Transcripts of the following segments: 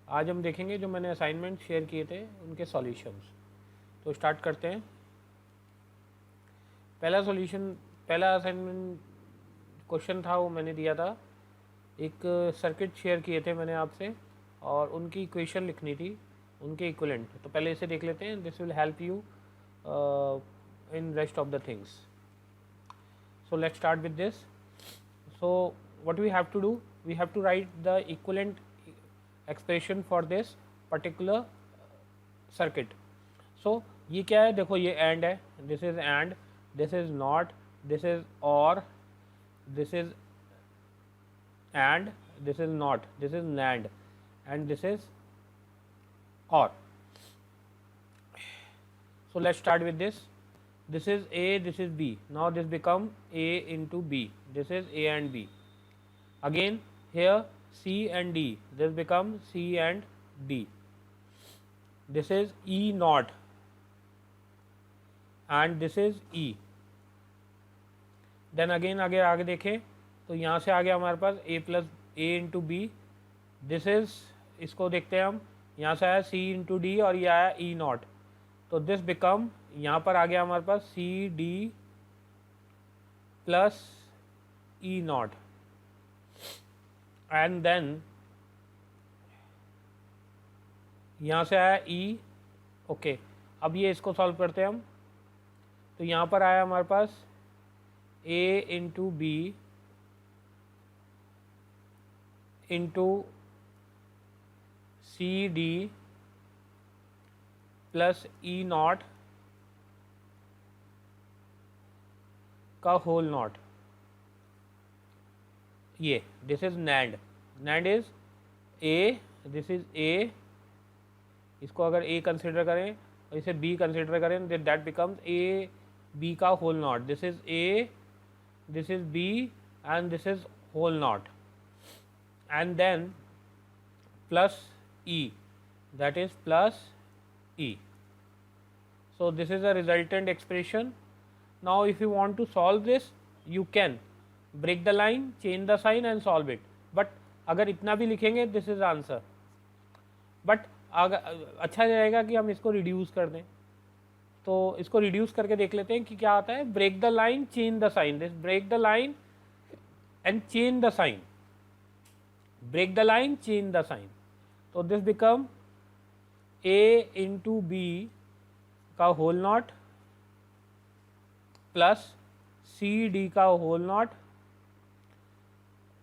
आज हम देखेंगे जो मैंने असाइनमेंट शेयर किए थे उनके सॉल्यूशंस। तो स्टार्ट करते हैं। पहला असाइनमेंट क्वेश्चन था, वो मैंने दिया था। एक सर्किट शेयर किए थे मैंने आपसे और उनकी इक्वेशन लिखनी थी, उनके इक्विवेलेंट। तो पहले इसे देख लेते हैं, this will help you in rest of the things. So let's start with this. So what we have to do, we have to write the equivalent expression for this particular circuit. So ये क्या है, देखो ये AND है, this is AND, this is NOT, this is OR, this is AND, this is NOT, this is NAND, and this is OR. So let's start with this. This is A, this is B. Now this become A into B. This is A and B. Again here C and D. This become C and D. This is E naught and this is E. Then again आगे देखें तो यहाँ से आ गया हमारे पास A plus A into B. This is, इसको देखते हैं हम, यहाँ से आया C into D और ये आया E naught. तो दिस बिकम, यहाँ पर आ गया हमारे पास C D plus E not, and then यहाँ से आया ई। ओके, अब ये इसको सॉल्व करते हैं हम। तो यहाँ पर आया हमारे पास A into B into C D plus E not का होल नॉट। ये this is NAND, NAND is A, this is A. इसको अगर ए कंसिडर करें और इसे बी कंसिडर करें, दैट बिकम्स ए बी का whole not. This is A, this is B and this is whole not, and then plus E, that is plus E. So this is a resultant expression. Now if you want to solve this, you can break the line, change the sign and solve it. But अगर इतना भी लिखेंगे, this is answer. But अच्छा रहेगा कि हम इसको reduce कर दें। तो इसको reduce करके देख लेते हैं कि क्या आता है। break the line, change the sign. This break the line and change the sign. break the line, change the sign. तो this become A into B का whole not plus C D का होल नॉट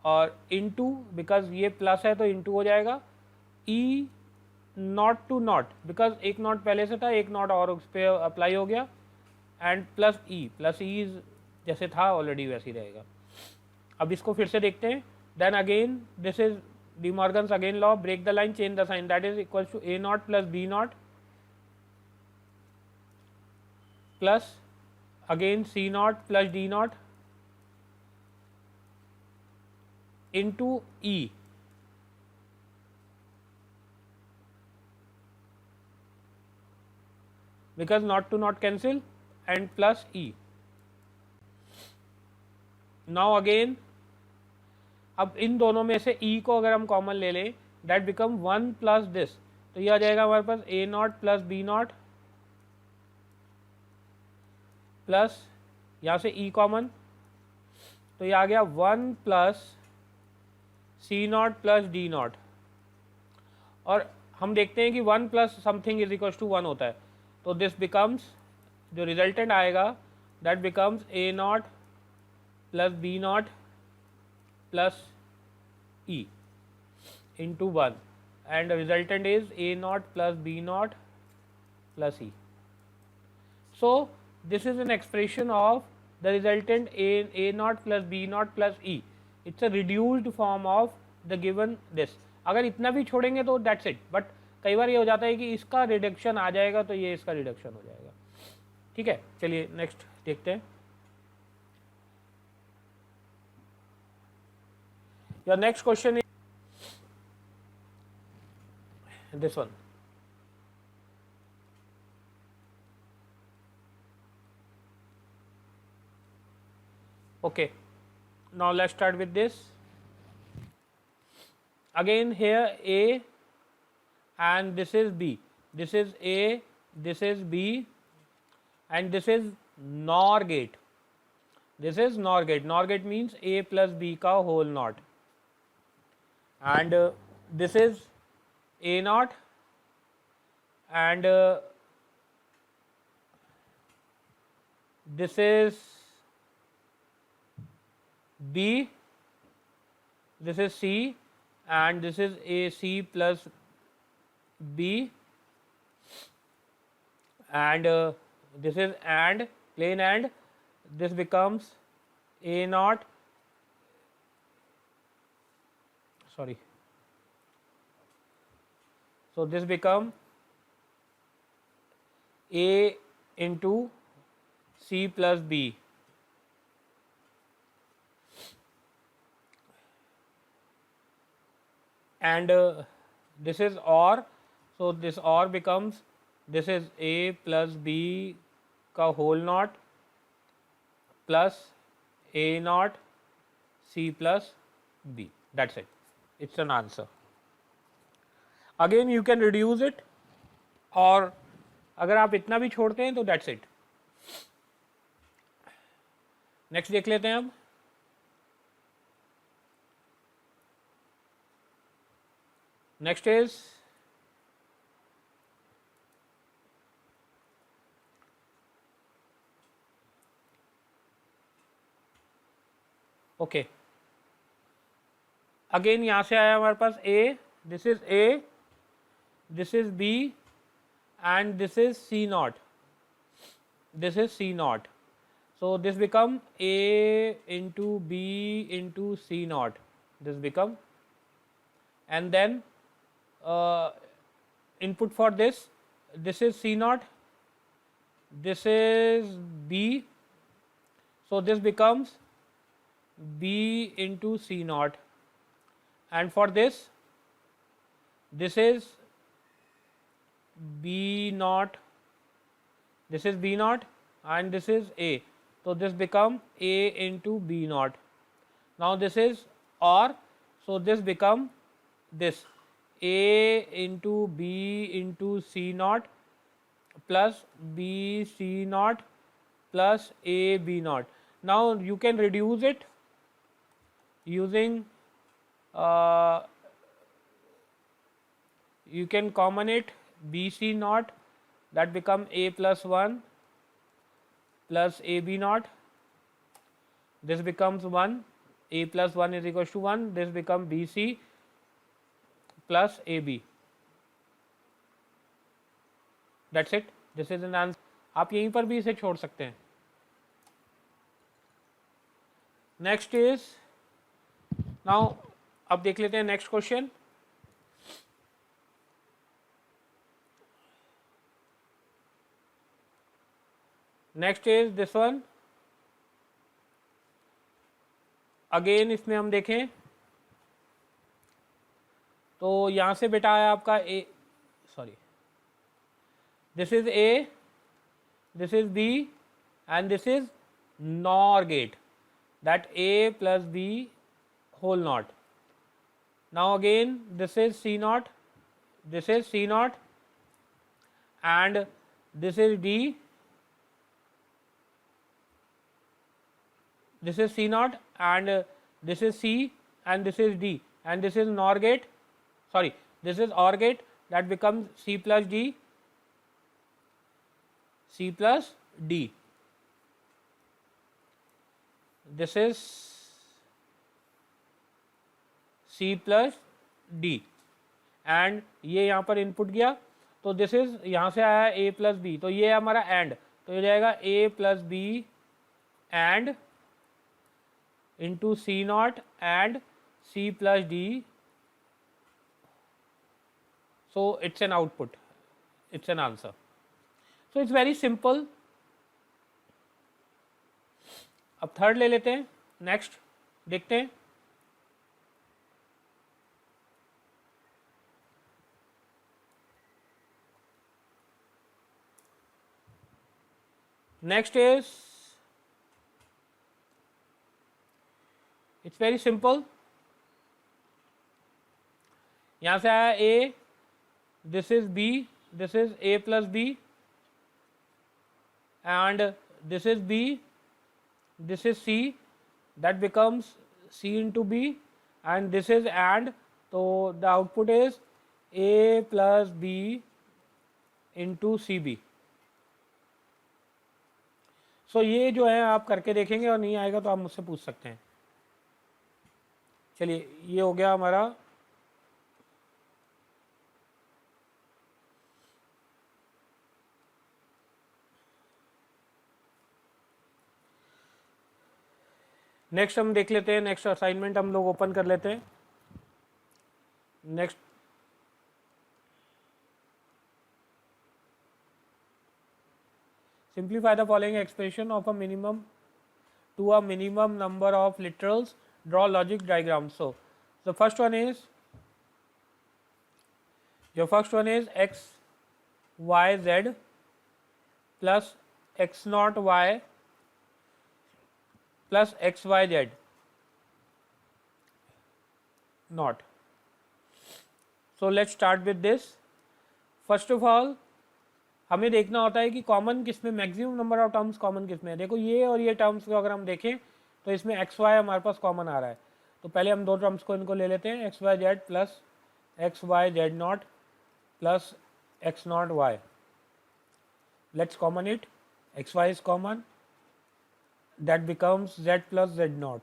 और into, because ये plus है तो into हो जाएगा, E not to not, because एक नॉट पहले से था, एक नॉट और उस पर अप्लाई हो गया, एंड प्लस ई जैसे था ऑलरेडी वैसे ही रहेगा। अब इसको फिर से देखते हैं। Then again this is De Morgan's again law, break the line, change the sign, that is equals to A naught plus B naught plus again C naught plus D naught into E, because not to not cancel, and plus E. Now again, अब इन दोनों में से E को अगर हम common ले लें, that become 1 plus this, तो ये आ जाएगा हमारे पास A not plus B not plus यहाँ से E कॉमन, तो ये आ गया 1 plus C not plus D not. और हम देखते हैं कि 1 plus something is equal to 1 होता है, तो दिस बिकम्स, जो रिजल्टेंट आएगा that becomes A not plus B not plus E into 1, and the resultant is A naught plus B naught plus E. So this is an expression of the resultant A naught plus B naught plus E. It's a reduced form of the given this. अगर इतना भी छोड़ेंगे तो that's it, but कई बार ये हो जाता है कि इसका रिडक्शन आ जाएगा तो ये इसका रिडक्शन हो जाएगा। ठीक है, चलिए नेक्स्ट देखते हैं। Your next question is this one. Okay, now let's start with this. Again here A and this is B. This is A, this is B, and this is NOR gate. This is NOR gate. NOR gate means A plus B का whole not. And this is A naught, and this is B, this is C, and this is AC plus B, and this is AND, plain AND. This becomes A naught, sorry, so this become A into C plus B, and this is OR, so this OR becomes, this is A plus B का whole not plus A naught C plus B. That's it. It's an answer. Again you can reduce it, और अगर आप इतना भी छोड़ते हैं तो that's it. Next देख लेते हैं अब. Next is okay. अगेन यहां से आया हमारे पास A, this is A, this is B, and this is C naught. This is C naught. So this become A into B into C naught. This become, and then input for this. This is C naught. This is B. So this becomes B into C naught. And for this, this is B naught, this is B naught, and this is A. So this become A into B naught. Now this is OR, so this become this A into B into C naught plus B C naught plus A B naught. Now you can reduce it using you can common it BC naught, that become A plus 1 plus AB naught. This becomes 1, A plus 1 is equals to 1. This become BC plus AB. That's it. This is an answer. आप यहीं पर भी इसे छोड़ सकते हैं. Next is, now अब देख लेते हैं next question. Next is this one. Again इसमें हम देखें तो यहां से बेटा आया आपका A, sorry, this is A, this is B, and this is NOR gate, that A plus B whole not. Now again this is C naught, this is C naught, and this is D, this is C naught, and this is C, and this is D, and this is NOR gate, sorry, this is OR gate, that becomes C plus D, C plus D. This is C plus D, and ये यहाँ पर input गया, तो this is यहाँ से आया A plus B, तो ये हमारा एंड, तो ये जाएगा A plus B and into C naught and C plus D. So it's an output, it's an answer. So it's very simple. अब थर्ड ले लेते हैं. नेक्स्ट देखते हैं. Next is, it's very simple. यहां से आया A, this is B, this is A plus B, and this is B, this is C, that becomes C into B, and this is AND, so the output is A plus B into CB. सो ये जो है आप करके देखेंगे और नहीं आएगा तो आप मुझसे पूछ सकते हैं. चलिए ये हो गया हमारा. नेक्स्ट हम देख लेते हैं, नेक्स्ट असाइनमेंट हम लोग ओपन कर लेते हैं. Next simplify the following expression of a minimum to a minimum number of literals, draw logic diagram. So the first one is x y z plus x naught y plus x y z naught. So let's start with this. First of all हमें देखना होता है कि common किस में, maximum number of terms common किस में है. देखो ये और ये टर्म्स को अगर हम देखें तो इसमें एक्स वाई हमारे पास कॉमन आ रहा है. तो पहले हम दो टर्म्स को इनको ले लेते हैं, X Y Z plus X Y Z not plus X not Y. Let's common it. X Y is common, that becomes Z plus Z not.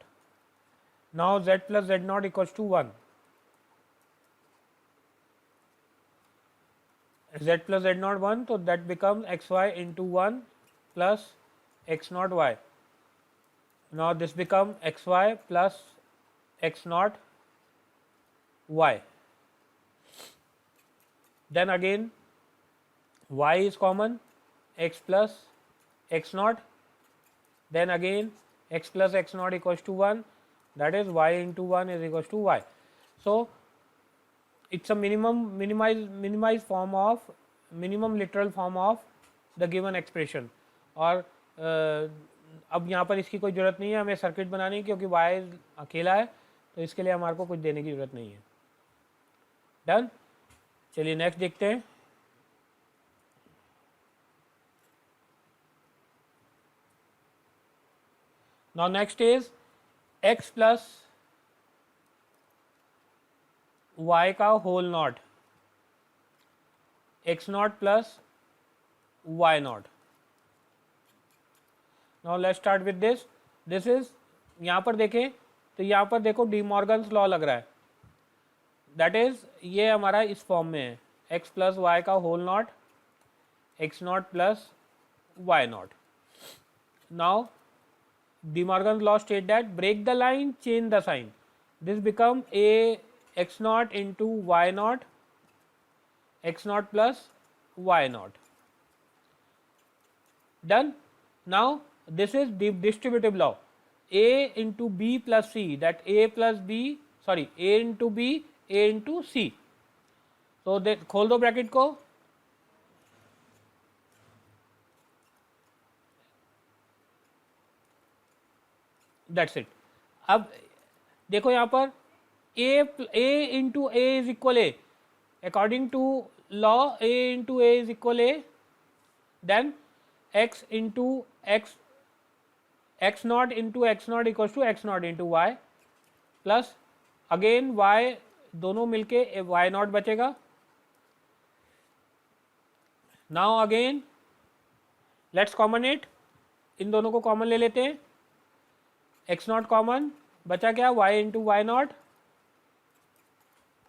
Now Z plus Z not equals to 1. z plus z naught 1, so that becomes xy into 1 plus x naught y. Now this becomes xy plus x naught y. Then again y is common, x plus x naught. Then again x plus x naught equals to 1, that is y into 1 is equals to y. So it's a minimized form of minimum literal form of the given expression. और अब यहाँ पर इसकी कोई ज़रूरत नहीं है हमें सर्किट बनाने की, क्योंकि y अकेला है तो इसके लिए हमारे को कुछ देने की ज़रूरत नहीं है. डन. चलिए नेक्स्ट देखते हैं. Now next is x plus y का whole not, x not plus y not. Now let's start with this. This is, यहाँ पर देखें तो यहाँ पर देखो डी मॉर्गन्स लॉ लग रहा है. दैट इज ये हमारा इस फॉर्म में है, x प्लस वाई का whole not x not plus y not. Now De Morgan's law state that break the line, change the sign. This become a x naught into y naught, x naught plus y naught. Done. Now this is the distributive law, a into b plus c, that a plus b, sorry, a into b, a into c. So that खोल दो bracket को. That's it. अब देखो यहाँ पर a into a is equal a. According to law, a into a is equal a. Then x into x, x naught into x naught equals to x naught into y plus again y, दोनों मिलके y naught बचेगा. Now again let's common it. इन दोनों को common ले लेते हैं. x naught common, बचा क्या, y into y naught.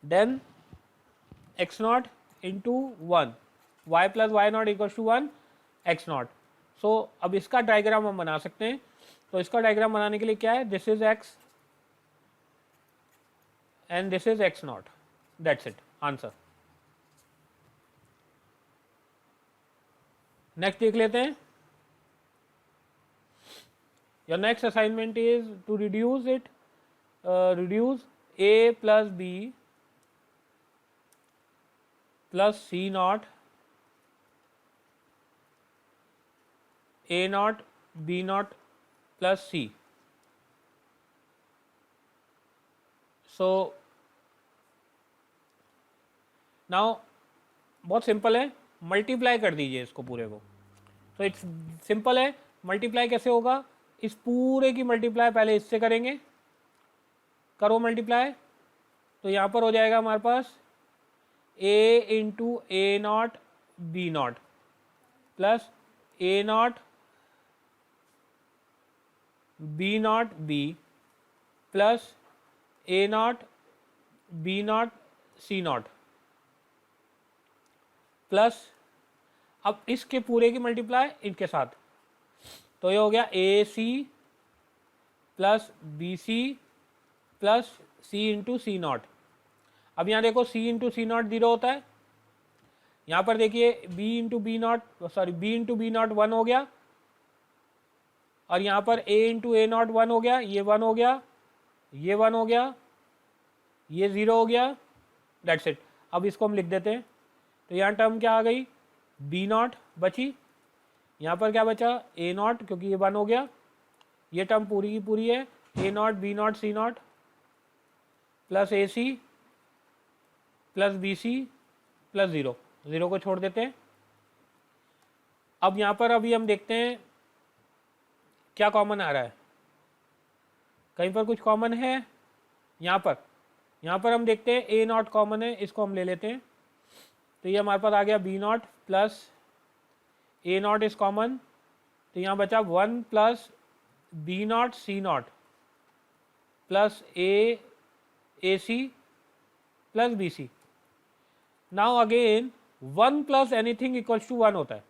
Then x naught into 1, y plus y naught equals to 1 x naught. So अब इसका डायग्राम हम बना सकते हैं. तो इसका डायग्राम बनाने के लिए क्या है, this is x and this is x naught. That's it, answer. Next देख लेते हैं. Your next assignment is to reduce it, reduce a plus b plus c naught, a naught, b naught plus c. So now बहुत simple है, multiply कर दीजिए इसको पूरे को। तो इट्स सिंपल है, मल्टीप्लाई कैसे होगा, इस पूरे की मल्टीप्लाई पहले इससे करेंगे, करो मल्टीप्लाई, तो यहाँ पर हो जाएगा हमारे पास A into A not B not plus A not B not B plus A not B not C not plus अब इसके पूरे की मल्टीप्लाई इनके साथ, तो ये हो गया A C plus B C plus C into C not. अब यहाँ देखो सी इंटू सी नॉट 0 होता है, यहाँ पर देखिए B into B not B into B not 1 हो गया, और यहाँ पर ए इंटू ए नॉट 1 हो गया, ये 1 हो गया, ये 1 हो गया, ये 0 हो गया, दैट्स इट। अब इसको हम लिख देते हैं, तो यहाँ टर्म क्या आ गई, बी नॉट बची, यहाँ पर क्या बचा ए नॉट, क्योंकि ये 1 हो गया, ये टर्म पूरी की पूरी है, A not B not C not plus A C plus B C plus 0, 0 को छोड़ देते हैं। अब यहाँ पर अभी हम देखते हैं क्या कॉमन आ रहा है, कहीं पर कुछ कॉमन है, यहाँ पर हम देखते हैं ए नॉट कॉमन है, इसको हम ले लेते हैं, तो ये हमारे पास आ गया B not plus A not is common, तो यहाँ बचा 1 plus B not C not plus A C plus B C. Now again 1 plus anything equals to 1 होता है,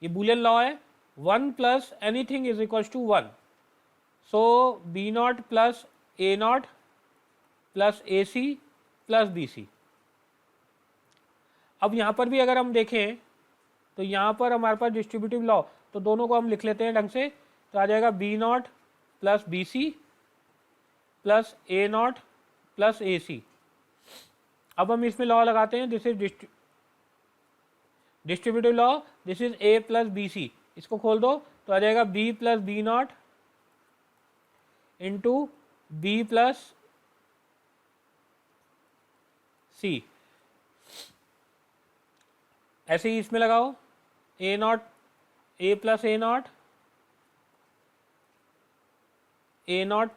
ये बूलियन लॉ है, 1 plus anything is equals to 1, so B not plus A not plus A C plus B C. अब यहाँ पर भी अगर हम देखें तो यहाँ पर हमारे पास डिस्ट्रीब्यूटिव लॉ, तो दोनों को हम लिख लेते हैं ढंग से, तो आ जाएगा B not plus B C plus A not plus A C. अब हम इसमें लॉ लगाते हैं, this is distributive law, this is A plus B C, इसको खोल दो तो आ जाएगा B plus B not into B plus C. ऐसे ही इसमें लगाओ A not A plus A not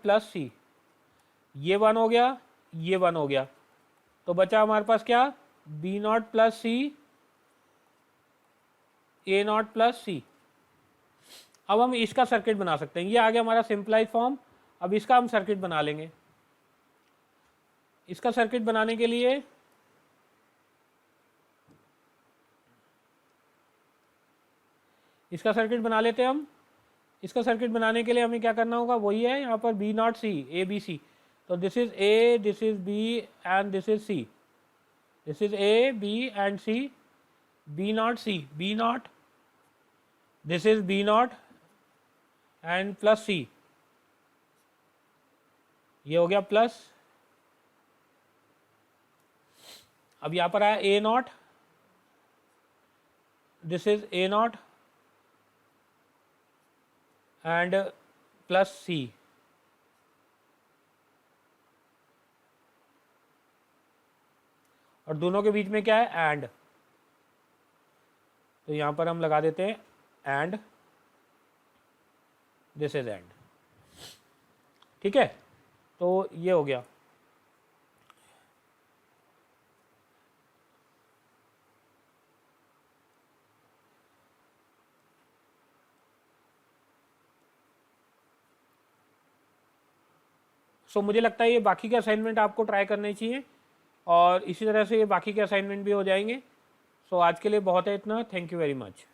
plus C, ये 1 हो गया, ये 1 हो गया, तो बचा हमारे पास क्या, B not plus C A not plus C. अब हम इसका सर्किट बना सकते हैं, ये आ गया हमारा सिंपलाइज फॉर्म। अब इसका हम सर्किट बना लेंगे, इसका सर्किट बनाने के लिए इसका सर्किट बना लेते हैं हम। इसका सर्किट बनाने के लिए हमें क्या करना होगा, वही है यहाँ पर B not C A B C, तो this is A, this is B and this is C, this is A B and C, B not C, B not, this is B not and plus C, ये हो गया plus. अब यहाँ पर आया A not, this is A not and plus C, और दोनों के बीच में क्या है, एंड, तो यहां पर हम लगा देते हैं एंड, दिस इज एंड, ठीक है, तो ये हो गया। सो मुझे लगता है ये बाकी के असाइनमेंट आपको ट्राई करने चाहिए, और इसी तरह से ये बाकी के असाइनमेंट भी हो जाएंगे। सो आज के लिए बहुत है इतना, थैंक यू वेरी मच।